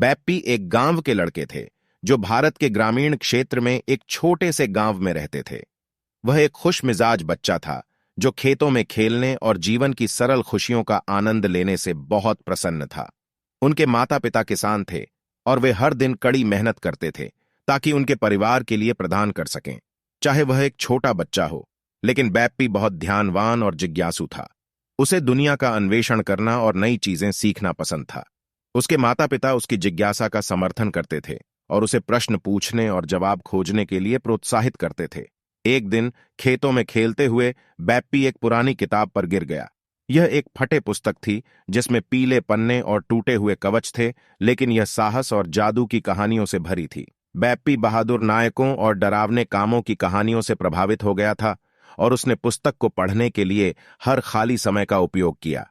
बैप्पी एक गांव के लड़के थे जो भारत के ग्रामीण क्षेत्र में एक छोटे से गांव में रहते थे। वह एक खुश मिजाज बच्चा था जो खेतों में खेलने और जीवन की सरल खुशियों का आनंद लेने से बहुत प्रसन्न था। उनके माता पिता किसान थे और वे हर दिन कड़ी मेहनत करते थे ताकि उनके परिवार के लिए प्रदान कर सकें। चाहे वह एक छोटा बच्चा हो, लेकिन बैप्पी बहुत ध्यानवान और जिज्ञासु था। उसे दुनिया का अन्वेषण करना और नई चीजें सीखना पसंद था। उसके माता पिता उसकी जिज्ञासा का समर्थन करते थे और उसे प्रश्न पूछने और जवाब खोजने के लिए प्रोत्साहित करते थे। एक दिन खेतों में खेलते हुए बैप्पी एक पुरानी किताब पर गिर गया। यह एक फटे पुस्तक थी जिसमें पीले पन्ने और टूटे हुए कवच थे, लेकिन यह साहस और जादू की कहानियों से भरी थी। बैप्पी बहादुर नायकों और डरावने कामों की कहानियों से प्रभावित हो गया था और उसने पुस्तक को पढ़ने के लिए हर खाली समय का उपयोग किया।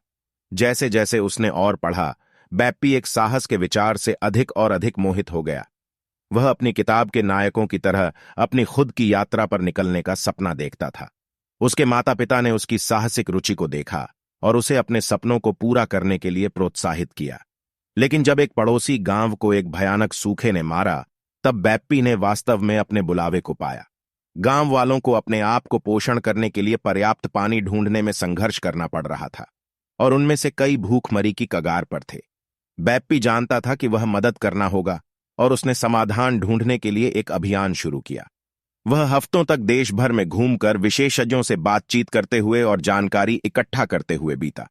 जैसे जैसे उसने और पढ़ा, बैप्पी एक साहस के विचार से अधिक और अधिक मोहित हो गया। वह अपनी किताब के नायकों की तरह अपनी खुद की यात्रा पर निकलने का सपना देखता था। उसके माता पिता ने उसकी साहसिक रुचि को देखा और उसे अपने सपनों को पूरा करने के लिए प्रोत्साहित किया। लेकिन जब एक पड़ोसी गांव को एक भयानक सूखे ने मारा, तब बैप्पी ने वास्तव में अपने बुलावे को पाया। गांव वालों को अपने आप को पोषण करने के लिए पर्याप्त पानी ढूंढने में संघर्ष करना पड़ रहा था और उनमें से कई भूखमरी की कगार पर थे। बैप्पी जानता था कि वह मदद करना होगा और उसने समाधान ढूंढने के लिए एक अभियान शुरू किया। वह हफ्तों तक देश भर में घूमकर विशेषज्ञों से बातचीत करते हुए और जानकारी इकट्ठा करते हुए बीता।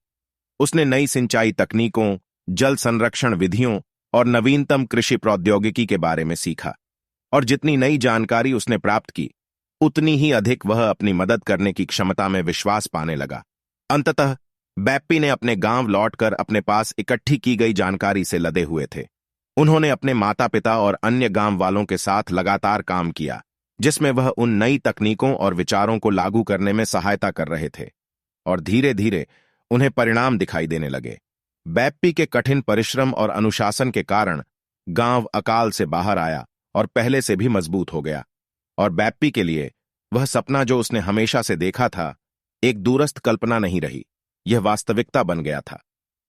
उसने नई सिंचाई तकनीकों, जल संरक्षण विधियों और नवीनतम कृषि प्रौद्योगिकी के बारे में सीखा, और जितनी नई जानकारी उसने प्राप्त की, उतनी ही अधिक वह अपनी मदद करने की क्षमता में विश्वास पाने लगा। अंततः बैप्पी ने अपने गांव लौटकर अपने पास इकट्ठी की गई जानकारी से लदे हुए थे। उन्होंने अपने माता पिता और अन्य गांव वालों के साथ लगातार काम किया, जिसमें वह उन नई तकनीकों और विचारों को लागू करने में सहायता कर रहे थे, और धीरे धीरे उन्हें परिणाम दिखाई देने लगे। बैप्पी के कठिन परिश्रम और अनुशासन के कारण गांव अकाल से बाहर आया और पहले से भी मजबूत हो गया, और बैप्पी के लिए वह सपना जो उसने हमेशा से देखा था एक दूरस्थ कल्पना नहीं रही, यह वास्तविकता बन गया था।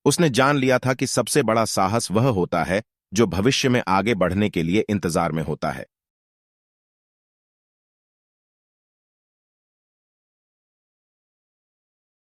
उसने जान लिया था कि सबसे बड़ा साहस वह होता है जो भविष्य में आगे बढ़ने के लिए इंतजार में होता है।